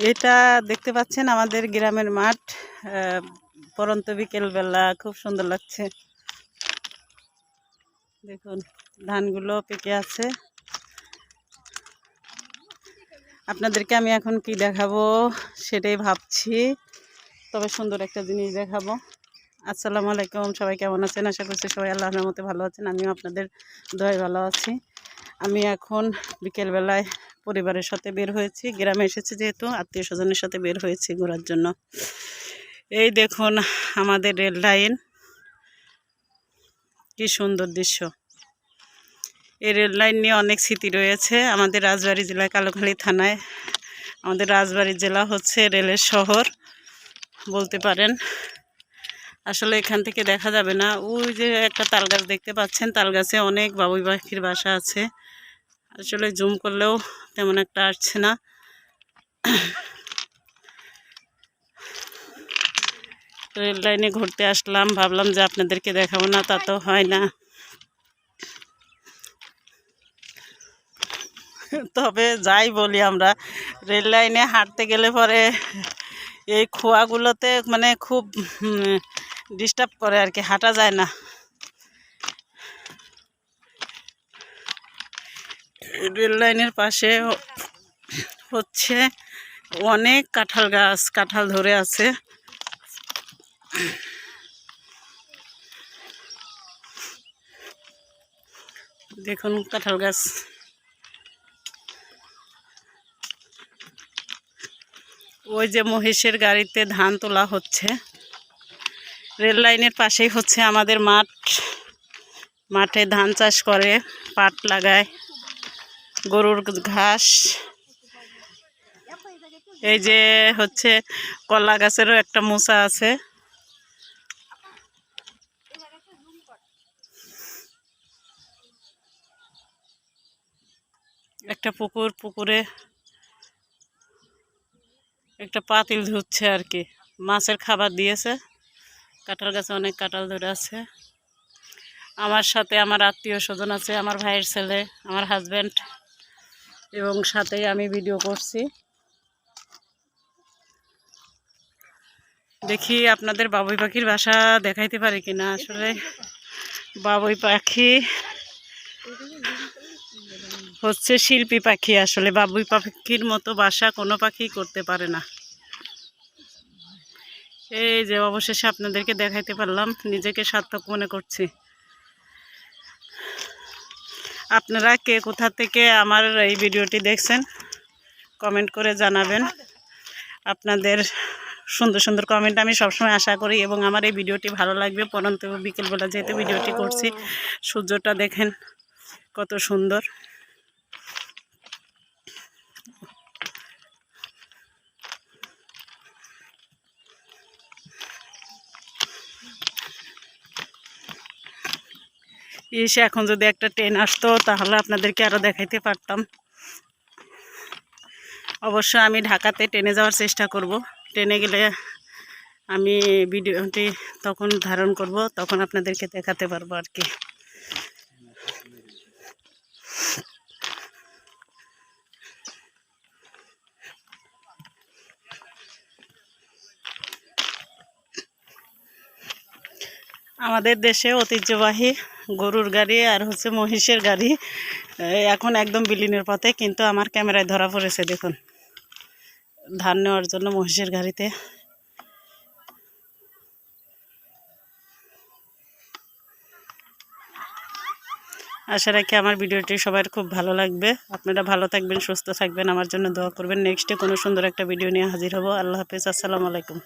এটা দেখতে পাচ্ছেন আমাদের গ্রামের মাঠ। পরন্ত বিকেলবেলা খুব সুন্দর লাগছে। দেখুন ধানগুলো পেকে আছে। আপনাদেরকে আমি এখন কি দেখাবো সেটাই ভাবছি, তবে সুন্দর একটা জিনিস দেখাবো। আসসালামু আলাইকুম, সবাই কেমন আছেন? আশা করছি সবাই আল্লাহর রহমতে ভালো আছেন। আমিও আপনাদের দোয়ায় ভালো আছি। আমি এখন বিকেলবেলায় পরিবারের সাথে বের হয়েছি, গ্রামে এসেছি যেহেতু, আত্মীয় স্বজনের সাথে বের হয়েছি ঘোরার জন্য। এই দেখুন আমাদের রেল লাইন, কি সুন্দর দৃশ্য। এই রেল লাইন নিয়ে অনেক স্মৃতি রয়েছে আমাদের রাজবাড়ী জেলায়, কালোখালী থানায়। আমাদের রাজবাড়ী জেলা হচ্ছে রেলের শহর বলতে পারেন। আসলে এখান থেকে দেখা যাবে না, ওই যে একটা তাল গাছ দেখতে পাচ্ছেন, তাল গাছে অনেক বাবুই পাখির বাসা আছে। আসলে জুম করলেও তেমন একটা আসছে না। রেল লাইনে ঘুরতে আসলাম, ভাবলাম যে আপনাদেরকে দেখাবো না, তা তো হয় না। তবে যাই বলি, আমরা রেল লাইনে হাঁটতে গেলে পরে এই খোয়াগুলোতে মানে খুব ডিস্টার্ব করে আর কি, হাঁটা যায় না। রেল লাইনের পাশে হচ্ছে অনেক কাঁঠাল গাছ, কাঁঠাল ধরে আছে। দেখুন কাঁঠাল গাছ। ওই যে মহিষের গাড়িতে ধান তোলা হচ্ছে। রেল লাইনের পাশেই হচ্ছে আমাদের মাঠ। মাঠে ধান চাষ করে, পাট লাগায়, গরুর ঘাস। এই যে হচ্ছে কলা গাছেরও একটা মোচা আছে। একটা পুকুর, পুকুরে একটা পাতিল ধুচ্ছে আর কি, মাছের খাবার দিয়েছে। কাঁঠাল গাছে অনেক কাঁঠাল ধরে আছে। আমার সাথে আমার আত্মীয় স্বজন আছে, আমার ভাইয়ের ছেলে, আমার হাজব্যান্ড, এবং সাথেই আমি ভিডিও করছি। দেখি আপনাদের বাবুই পাখির বাসা দেখাইতে পারি কিনা। আসলে বাবুই পাখি হচ্ছে শিল্পী পাখি। আসলে বাবুই পাখির মতো বাসা কোনো পাখি করতে পারে না। এই যে অবশেষে আপনাদেরকে দেখাইতে পারলাম, নিজেকে সার্থক মনে করছি। আপনারা কে কোথা থেকে আমার এই ভিডিওটি দেখছেন কমেন্ট করে জানাবেন। আপনাদের সুন্দর সুন্দর কমেন্ট আমি সবসময় আশা করি, এবং আমার এই ভিডিওটি ভালো লাগবে। পরন্ত বিকেলবেলা যেহেতু ভিডিওটি করছি, সূর্যটা দেখেন কত সুন্দর। এসে এখন যদি একটা ট্রেন আসতো তাহলে আপনাদেরকে আরও দেখাইতে পারতাম। অবশ্য আমি ঢাকাতে ট্রেনে যাওয়ার চেষ্টা করব। ট্রেনে গেলে আমি ভিডিওটি তখন ধারণ করব, তখন আপনাদেরকে দেখাতে পারবো আর কি। আমাদের দেশে ঐতিহ্যবাহী গরুর গাড়ি আর হচ্ছে মহিষের গাড়ি এখন একদম বিলীনের পথে, কিন্তু আমার ক্যামেরায় ধরা পড়েছে। দেখুন ধান নেওয়ার জন্য মহিষের গাড়িতে। আশা রাখি আমার ভিডিওটি সবার খুব ভালো লাগবে। আপনারা ভালো থাকবেন, সুস্থ থাকবেন, আমার জন্য দোয়া করবেন। নেক্সটে কোনো সুন্দর একটা ভিডিও নিয়ে হাজির হব। আল্লাহ হাফেজ, আসসালামু আলাইকুম।